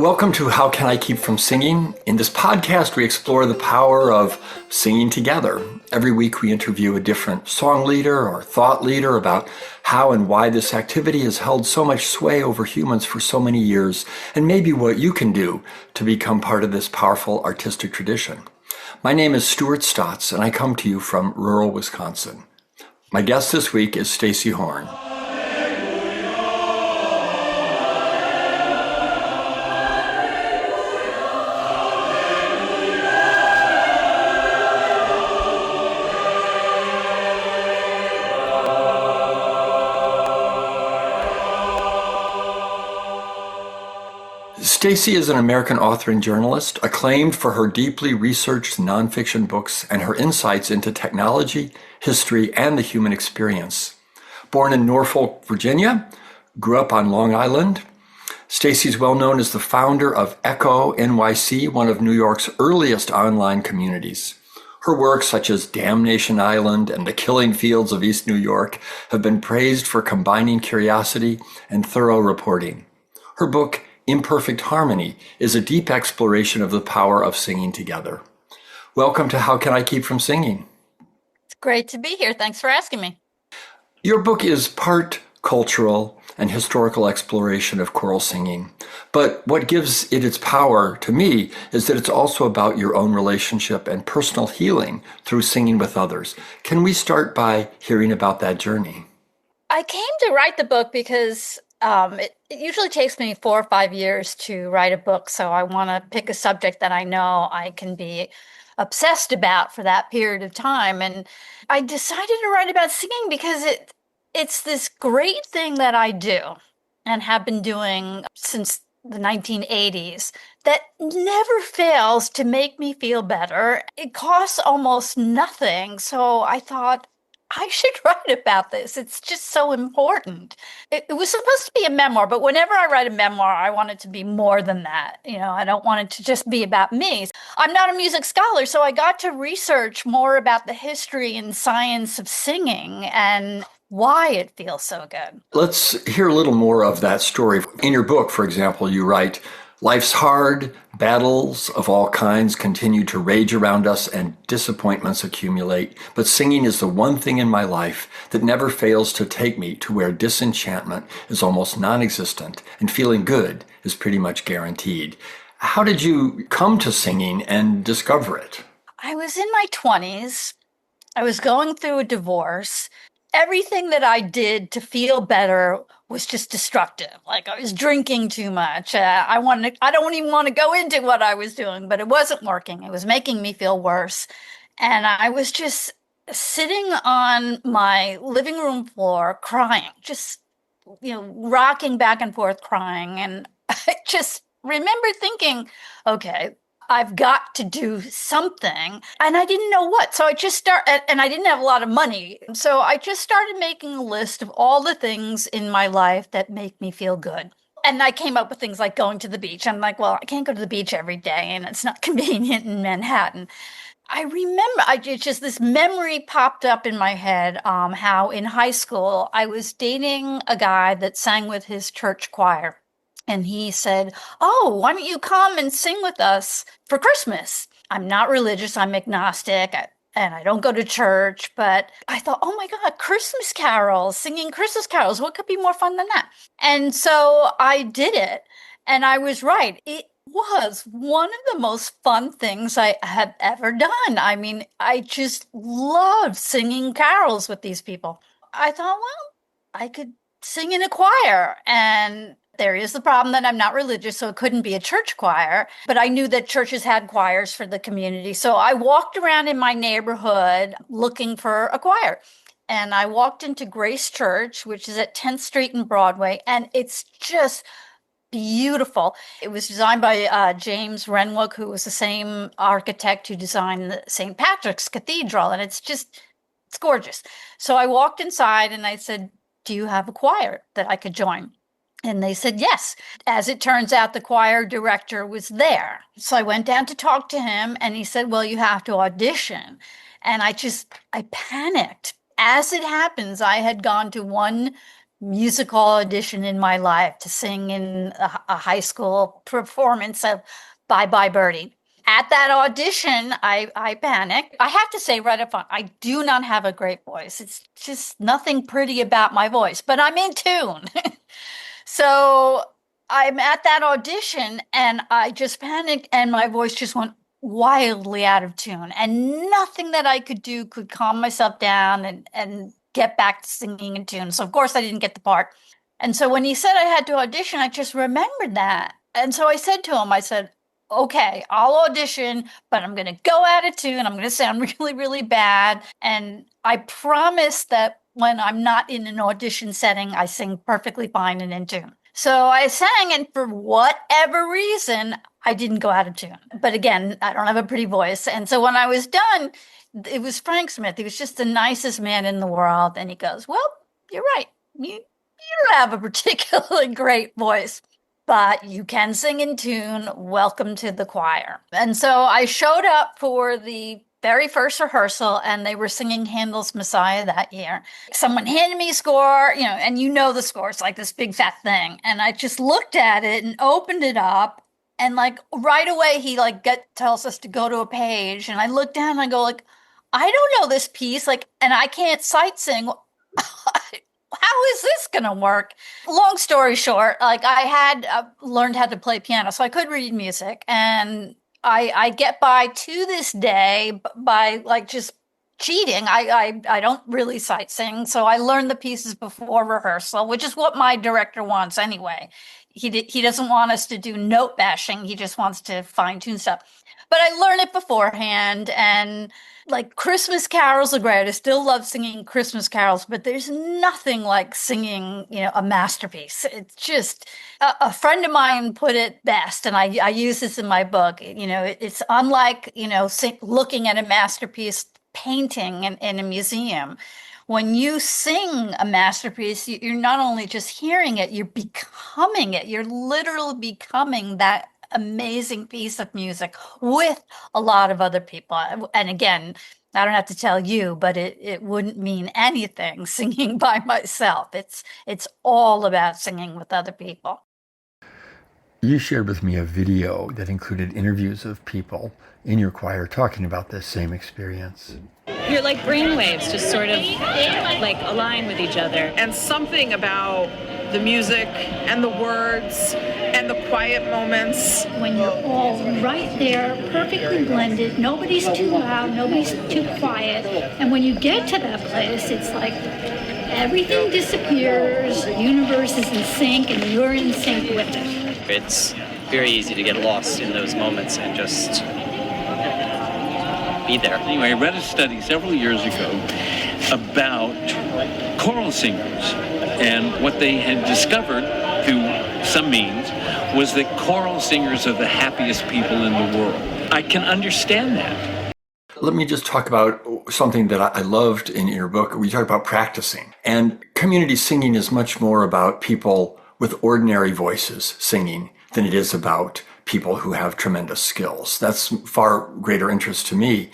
Welcome to How Can I Keep From Singing? In this podcast, we explore the power of singing together. Every week, we interview a different song leader or thought leader about how and why this activity has held so much sway over humans for so many years, and maybe what you can do to become part of this powerful artistic tradition. My name is Stuart Stotts, and I come to you from rural Wisconsin. My guest this week is Stacy Horn. Stacy is an American author and journalist, acclaimed for her deeply researched nonfiction books and her insights into technology, history, and the human experience. Born in Norfolk, Virginia, grew up on Long Island, Stacy is well known as the founder of Echo NYC, one of New York's earliest online communities. Her works, such as Damnation Island and The Killing Fields of East New York, have been praised for combining curiosity and thorough reporting. Her book, Imperfect Harmony, is a deep exploration of the power of singing together. Welcome to How Can I Keep From Singing? It's great to be here. Thanks for asking me. Your book is part cultural and historical exploration of choral singing, but what gives it its power to me is that it's also about your own relationship and personal healing through singing with others. Can we start by hearing about that journey? I came to write the book because it usually takes me 4 or 5 years to write a book. So I want to pick a subject that I know I can be obsessed about for that period of time. And I decided to write about singing because it's this great thing that I do and have been doing since the 1980s that never fails to make me feel better. It costs almost nothing. So I thought, I should write about this. It's just so important. It was supposed to be a memoir, but whenever I write a memoir, I want it to be more than that. I don't want it to just be about me. I'm not a music scholar, so I got to research more about the history and science of singing and why it feels so good. Let's hear a little more of that story. In your book, for example, you write, "Life's hard, battles of all kinds continue to rage around us and disappointments accumulate, but singing is the one thing in my life that never fails to take me to where disenchantment is almost non-existent and feeling good is pretty much guaranteed." How did you come to singing and discover it? I was in my 20s. I was going through a divorce. Everything that I did to feel better was just destructive. Like I was drinking too much. I don't even want to go into what I was doing, but it wasn't working. It was making me feel worse. And I was just sitting on my living room floor crying, just, rocking back and forth crying. And I just remember thinking, okay, I've got to do something. And I didn't know what. So I just started, and I didn't have a lot of money. So I just started making a list of all the things in my life that make me feel good. And I came up with things like going to the beach. I'm like, well, I can't go to the beach every day, and it's not convenient in Manhattan. I remember, just this memory popped up in my head, how in high school, I was dating a guy that sang with his church choir. And he said, "Oh, why don't you come and sing with us for Christmas?" I'm not religious, I'm agnostic, and I don't go to church, but I thought, oh my God, Christmas carols, singing Christmas carols, what could be more fun than that? And so I did it, and I was right. It was one of the most fun things I have ever done. I mean, I just loved singing carols with these people. I thought, well, I could sing in a choir, and there is the problem that I'm not religious, so it couldn't be a church choir, but I knew that churches had choirs for the community. So I walked around in my neighborhood looking for a choir. And I walked into Grace Church, which is at 10th Street and Broadway, and it's just beautiful. It was designed by James Renwick, who was the same architect who designed the St. Patrick's Cathedral, and it's gorgeous. So I walked inside and I said, "Do you have a choir that I could join?" And they said yes. As it turns out, the choir director was there. So I went down to talk to him, and he said, "Well, you have to audition." And I panicked. As it happens, I had gone to one musical audition in my life to sing in a high school performance of Bye Bye Birdie. At that audition, I panicked. I have to say right up front, I do not have a great voice. It's just nothing pretty about my voice, but I'm in tune. So I'm at that audition and I just panicked and my voice just went wildly out of tune. And nothing that I could do could calm myself down and get back to singing in tune. So of course I didn't get the part. And so when he said I had to audition, I just remembered that. And so I said to him, I said, okay, I'll audition, but I'm going to go out of tune. I'm going to sound really, really bad. And I promise that when I'm not in an audition setting, I sing perfectly fine and in tune. So I sang, and for whatever reason, I didn't go out of tune. But again, I don't have a pretty voice. And so when I was done, it was Frank Smith. He was just the nicest man in the world. And he goes, well, you're right. You don't have a particularly great voice, but you can sing in tune. Welcome to the choir. And so I showed up for the very first rehearsal and they were singing Handel's Messiah that year. Someone handed me a score, and the score, it's like this big fat thing. And I just looked at it and opened it up. And like right away, he tells us to go to a page. And I look down and I go like, I don't know this piece. And I can't sight sing. How is this going to work? Long story short, I had learned how to play piano, so I could read music. And I get by to this day by just cheating. I don't really sight sing, so I learned the pieces before rehearsal, which is what my director wants anyway. He doesn't want us to do note bashing. He just wants to fine tune stuff. But I learned it beforehand, and Christmas carols are great. I still love singing Christmas carols, but there's nothing like singing, a masterpiece. It's just a friend of mine put it best, and I use this in my book. It's unlike, looking at a masterpiece painting in a museum. When you sing a masterpiece, you're not only just hearing it, you're becoming it. You're literally becoming that amazing piece of music with a lot of other people. And again, I don't have to tell you, but it wouldn't mean anything singing by myself. It's all about singing with other people. You shared with me a video that included interviews of people in your choir talking about this same experience. You're like brainwaves, just sort of align with each other. And something about the music and the words and the quiet moments. When you're all right there, perfectly blended, nobody's too loud, nobody's too quiet. And when you get to that place, it's like everything disappears, the universe is in sync, and you're in sync with it. It's very easy to get lost in those moments and just be there. Anyway, I read a study several years ago about choral singers, and what they had discovered through some means was that choral singers are the happiest people in the world. I can understand that. Let me just talk about something that I loved in your book. We talk about practicing. And community singing is much more about people with ordinary voices singing than it is about people who have tremendous skills. That's far greater interest to me.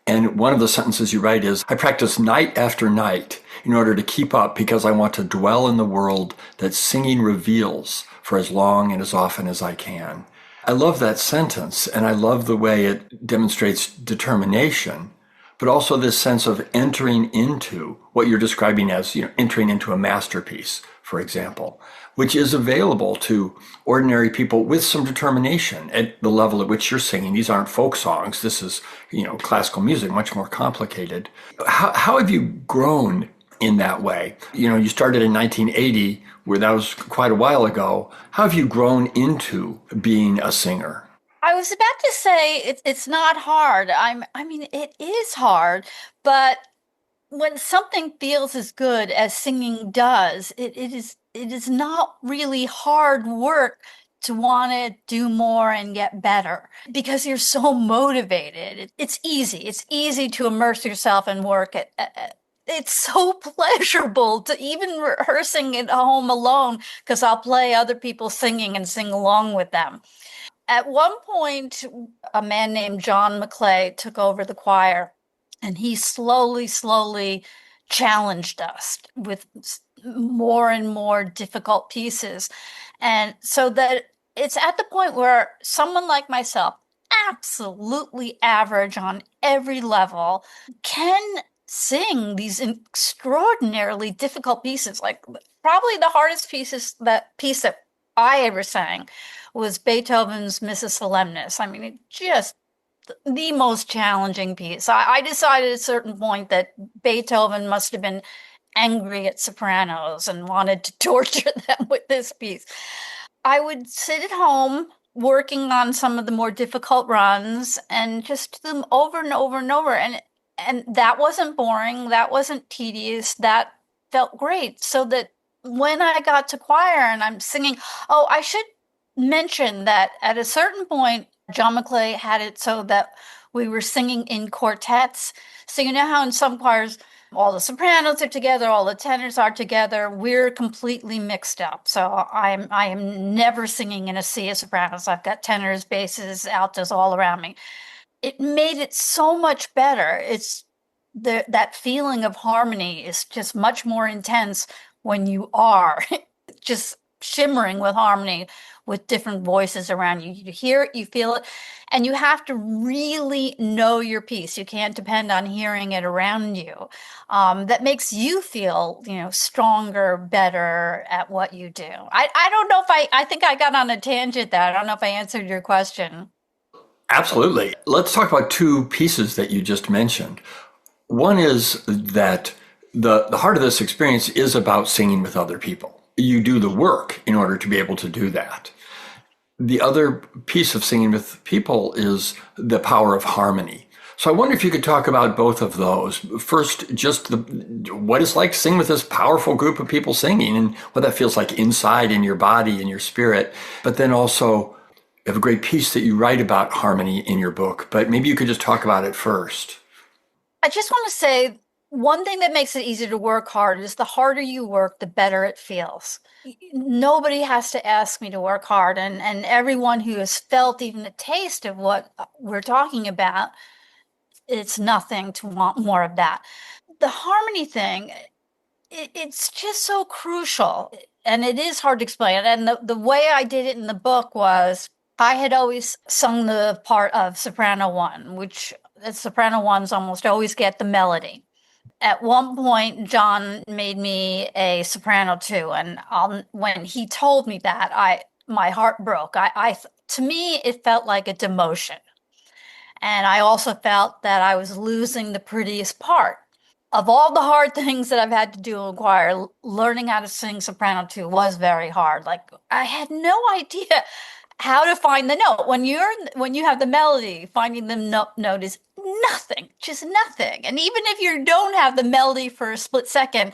And one of the sentences you write is, I practice night after night in order to keep up because I want to dwell in the world that singing reveals for as long and as often as I can. I love that sentence, and I love the way it demonstrates determination, but also this sense of entering into what you're describing as, entering into a masterpiece, for example, which is available to ordinary people with some determination at the level at which you're singing. These aren't folk songs. This is, classical music, much more complicated. How have you grown in that way? You started in 1980, where that was quite a while ago. How have you grown into being a singer? I was about to say it's not hard. It is hard, but when something feels as good as singing does, it is not really hard work to want to do more and get better because you're so motivated. It's easy. It's easy to immerse yourself and work at it's so pleasurable to even rehearsing at home alone because I'll play other people singing and sing along with them. At one point, a man named John McClay took over the choir, and he slowly challenged us with more and more difficult pieces. And so that it's at the point where someone like myself, absolutely average on every level, can sing these extraordinarily difficult pieces. Like probably the hardest piece that I ever sang was Beethoven's Missa Solemnis. I mean, it just the most challenging piece. I decided at a certain point that Beethoven must have been angry at sopranos and wanted to torture them with this piece. I would sit at home working on some of the more difficult runs and just do them over and over and over. And that wasn't boring. That wasn't tedious. That felt great. So that when I got to choir and I'm singing, oh, I should mention that at a certain point, John McClay had it so that we were singing in quartets. So you know how in some choirs all the sopranos are together, all the tenors are together. We're completely mixed up. So I am never singing in a sea of sopranos. I've got tenors, basses, altos all around me. It made it so much better. It's that feeling of harmony is just much more intense when you are just shimmering with harmony with different voices around you. You hear it, you feel it, and you have to really know your piece. You can't depend on hearing it around you. That makes you feel, stronger, better at what you do. I don't know if I think I got on a tangent there. I don't know if I answered your question. Absolutely. Let's talk about two pieces that you just mentioned. One is that the heart of this experience is about singing with other people. You do the work in order to be able to do that. The other piece of singing with people is the power of harmony. So I wonder if you could talk about both of those. First, just what it's like to sing with this powerful group of people singing and what that feels like inside in your body and your spirit. But then also, you have a great piece that you write about harmony in your book, but maybe you could just talk about it first. I just want to say one thing that makes it easier to work hard is the harder you work, the better it feels. Nobody has to ask me to work hard. And everyone who has felt even a taste of what we're talking about, it's nothing to want more of that. The harmony thing, it's just so crucial. And it is hard to explain. And the way I did it in the book was I had always sung the part of soprano one, which soprano ones almost always get the melody. At one point, John made me a soprano too, and when he told me that, my heart broke. To me, it felt like a demotion, and I also felt that I was losing the prettiest part. Of all the hard things that I've had to do in choir, learning how to sing soprano too was very hard. Like I had no idea how to find the note. When you have the melody, finding the note is nothing, just nothing. And even if you don't have the melody for a split second,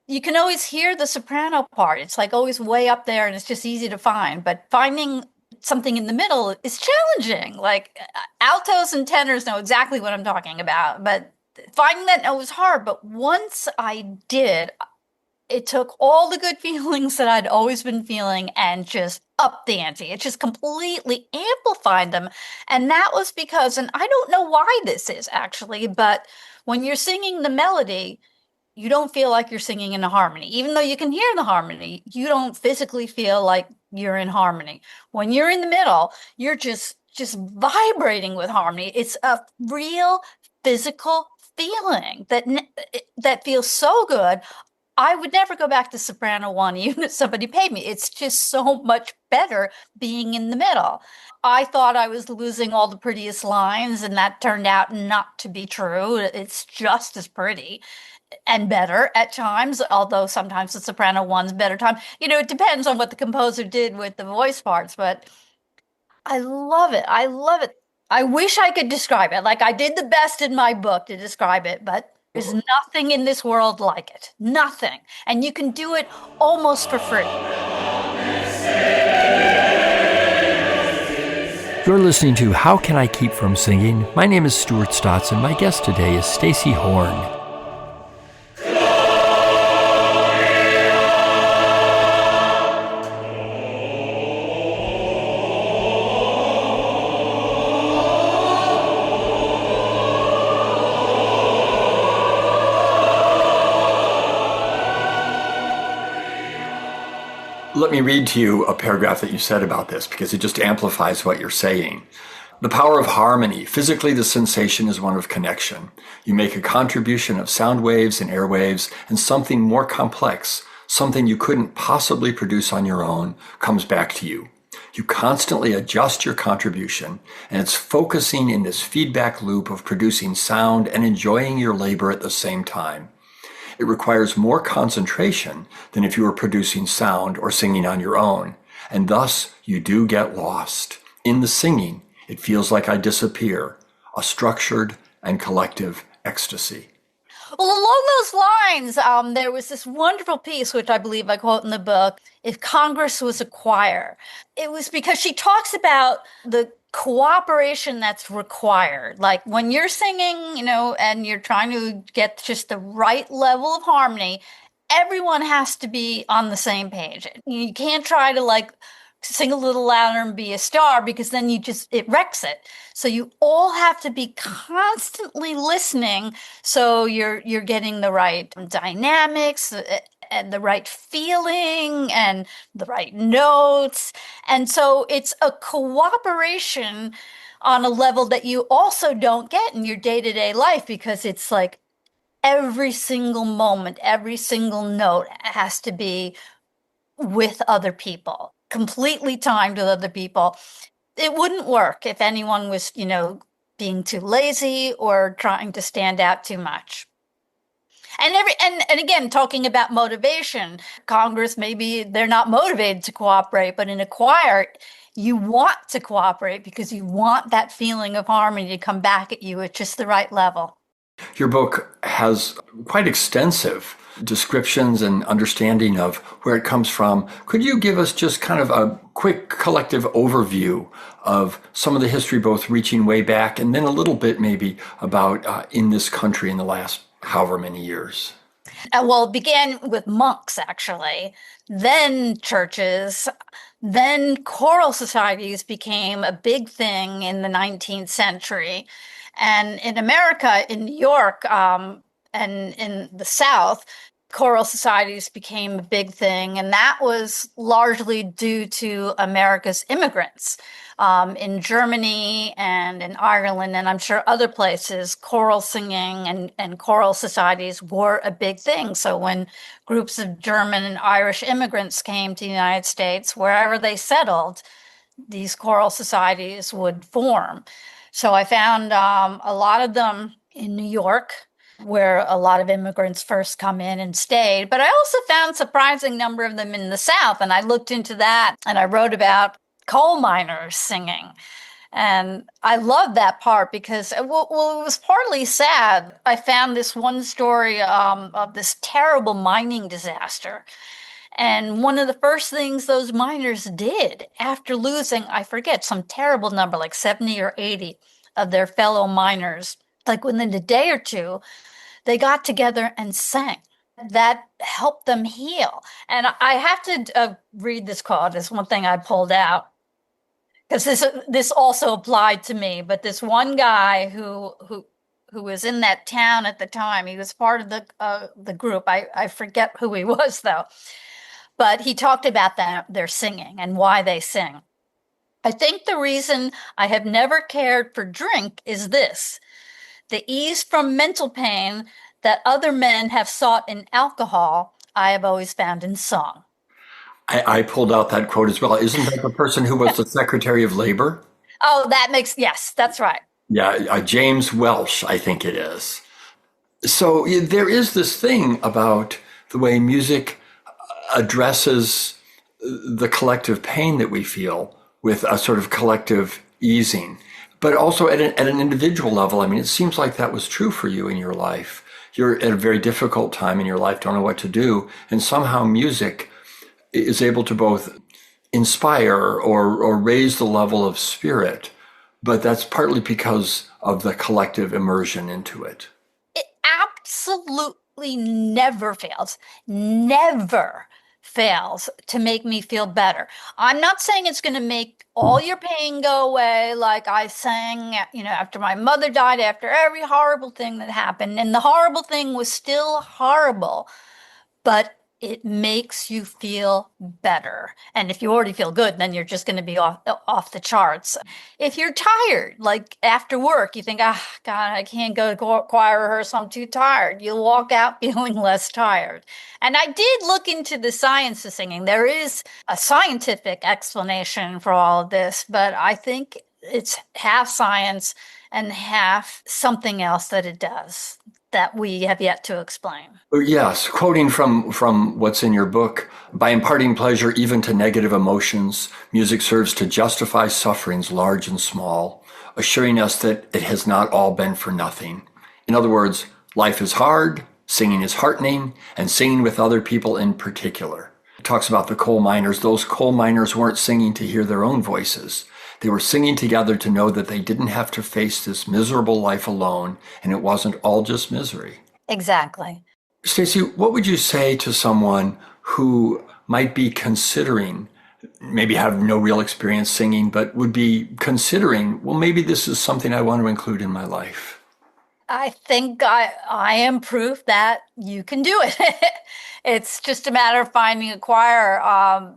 you can always hear the soprano part. It's like always way up there and it's just easy to find. But finding something in the middle is challenging. Like altos and tenors know exactly what I'm talking about, but finding that note was hard. But once I did, it took all the good feelings that I'd always been feeling and just upped the ante. It just completely amplified them. And that was because, and I don't know why this is actually, but when you're singing the melody, you don't feel like you're singing in a harmony. Even though you can hear the harmony, you don't physically feel like you're in harmony. When you're in the middle, you're just vibrating with harmony. It's a real physical feeling that feels so good. I would never go back to soprano one, even if somebody paid me. It's just so much better being in the middle. I thought I was losing all the prettiest lines, and that turned out not to be true. It's just as pretty and better at times, although sometimes the soprano one's better time. It depends on what the composer did with the voice parts, but I love it. I love it. I wish I could describe it. Like I did the best in my book to describe it, but there's nothing in this world like it. Nothing. And you can do it almost for free. You're listening to How Can I Keep From Singing? My name is Stuart Stotts, and my guest today is Stacy Horn. Let me read to you a paragraph that you said about this because it just amplifies what you're saying. The power of harmony. Physically, the sensation is one of connection. You make a contribution of sound waves and air waves, and something more complex, something you couldn't possibly produce on your own, comes back to you. You constantly adjust your contribution, and it's focusing in this feedback loop of producing sound and enjoying your labor at the same time. It requires more concentration than if you were producing sound or singing on your own, and thus you do get lost. In the singing, it feels like I disappear, a structured and collective ecstasy. Well, along those lines, there was this wonderful piece, which I believe I quote in the book, If Congress Was a Choir. It was because she talks about the cooperation that's required. Like when you're singing, and you're trying to get just the right level of harmony, everyone has to be on the same page. You can't try to sing a little louder and be a star because then it wrecks it. So you all have to be constantly listening so you're getting the right dynamics and the right feeling and the right notes. And so it's a cooperation on a level that you also don't get in your day-to-day life because it's like every single moment, every single note has to be with other people, completely timed with other people. It wouldn't work if anyone was, being too lazy or trying to stand out too much. And again, talking about motivation, Congress, maybe they're not motivated to cooperate, but in a choir, you want to cooperate because you want that feeling of harmony to come back at you at just the right level. Your book has quite extensive descriptions and understanding of where it comes from. Could you give us just kind of a quick collective overview of some of the history, both reaching way back and then a little bit maybe about in this country in the last however many years? Well, it began with monks, actually, then churches, then choral societies became a big thing in the 19th century. And in America, in New York, and in the South, choral societies became a big thing. And that was largely due to America's immigrants. In Germany and in Ireland, and I'm sure other places, choral singing and choral societies were a big thing. So when groups of German and Irish immigrants came to the United States, wherever they settled, these choral societies would form. So I found a lot of them in New York, where a lot of immigrants first come in and stayed. But I also found a surprising number of them in the South. And I looked into that and I wrote about coal miners singing. And I love that part because, well, it was partly sad. I found this one story of this terrible mining disaster. And one of the first things those miners did after losing, I forget, some terrible number, like 70 or 80 of their fellow miners, like within a day or two, they got together and sang. That helped them heal. And I have to read this quote. It's one thing I pulled out because this also applied to me. But this one guy who was in that town at the time, he was part of the group. I forget who he was though, but he talked about their singing and why they sing. I think the reason I have never cared for drink is this: the ease from mental pain that other men have sought in alcohol, I have always found in song. I pulled out that quote as well. Isn't that the person who was the Secretary of Labor? Oh, yes, that's right. Yeah, James Welsh, I think it is. So there is this thing about the way music addresses the collective pain that we feel with a sort of collective easing, but also at an individual level. I mean, it seems like that was true for you in your life. You're at a very difficult time in your life, don't know what to do, and somehow music is able to both inspire or raise the level of spirit, but that's partly because of the collective immersion into it. It absolutely never to make me feel better. I'm not saying it's going to make all your pain go away, like I sang, after my mother died, after every horrible thing that happened, and the horrible thing was still horrible, but it makes you feel better. And if you already feel good, then you're just going to be off the charts. If you're tired, like after work, you think, God, I can't go to choir rehearsal, I'm too tired. You'll walk out feeling less tired. And I did look into the science of singing. There is a scientific explanation for all of this, but I think it's half science and half something else that it does that we have yet to explain. Yes, quoting from what's in your book, by imparting pleasure even to negative emotions, music serves to justify sufferings large and small, assuring us that it has not all been for nothing. In other words, life is hard, singing is heartening, and singing with other people in particular. It talks about the coal miners. Those coal miners weren't singing to hear their own voices. They were singing together to know that they didn't have to face this miserable life alone, and it wasn't all just misery. Exactly. Stacy, what would you say to someone who might be considering, maybe have no real experience singing, but would be considering, well, maybe this is something I want to include in my life? I think I am proof that you can do it. It's just a matter of finding a choir.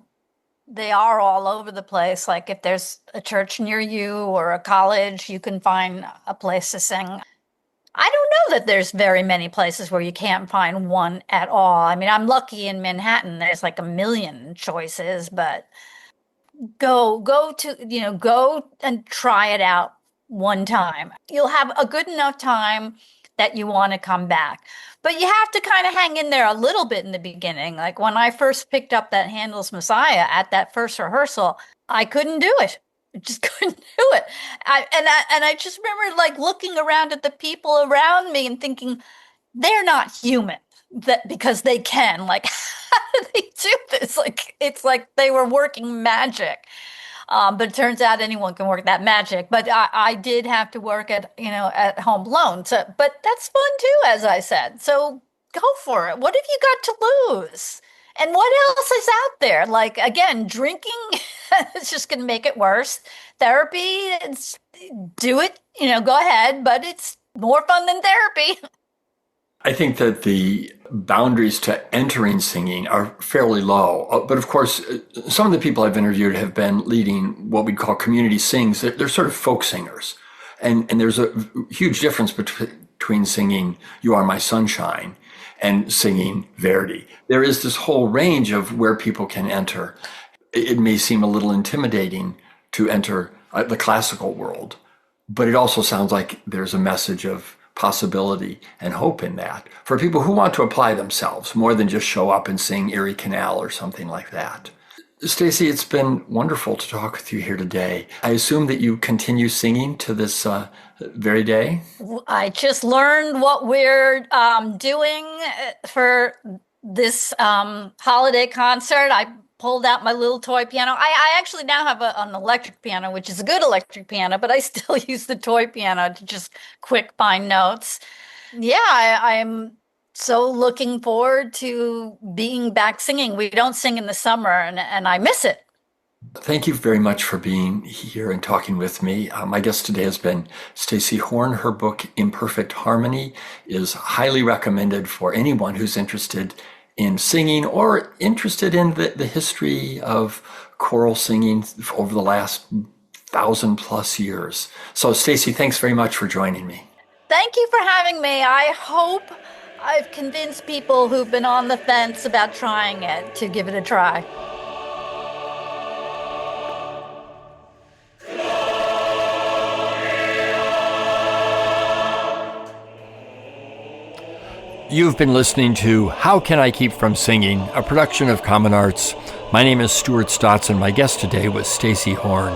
They are all over the place. Like if there's a church near you or a college, you can find a place to sing. I don't know that there's very many places where you can't find one at all. I mean, I'm lucky in Manhattan. There's like a million choices, but go and try it out one time. You'll have a good enough time that you want to come back. But you have to kind of hang in there a little bit in the beginning. Like when I first picked up that Handel's Messiah at that first rehearsal, I couldn't do it. I just couldn't do it. I just remember like looking around at the people around me and thinking, they're not human. That because they can. Like, how do they do this? Like it's like they were working magic. But it turns out anyone can work that magic. But I did have to work at home alone. So, but that's fun too, as I said. So go for it. What have you got to lose? And what else is out there? Like, again, drinking is just going to make it worse. Therapy, do it, go ahead. But it's more fun than therapy. I think that the boundaries to entering singing are fairly low. But of course, some of the people I've interviewed have been leading what we'd call community sings. They're sort of folk singers. And there's a huge difference between singing You Are My Sunshine and singing Verdi. There is this whole range of where people can enter. It may seem a little intimidating to enter the classical world, but it also sounds like there's a message of possibility and hope in that for people who want to apply themselves more than just show up and sing Erie Canal or something like that. Stacy, it's been wonderful to talk with you here today. I assume that you continue singing to this very day? I just learned what we're doing for this holiday concert. I pulled out my little toy piano. I actually now have an electric piano, which is a good electric piano, but I still use the toy piano to just quick find notes. Yeah, I'm so looking forward to being back singing. We don't sing in the summer, and I miss it. Thank you very much for being here and talking with me. My guest today has been Stacy Horn. Her book, Imperfect Harmony, is highly recommended for anyone who's interested in singing or interested in the history of choral singing over the last 1,000+ years. So, Stacy, thanks very much for joining me. Thank you for having me. I hope I've convinced people who've been on the fence about trying it to give it a try. You've been listening to How Can I Keep From Singing, a production of Common Arts. My name is Stuart Stotts, and my guest today was Stacy Horn.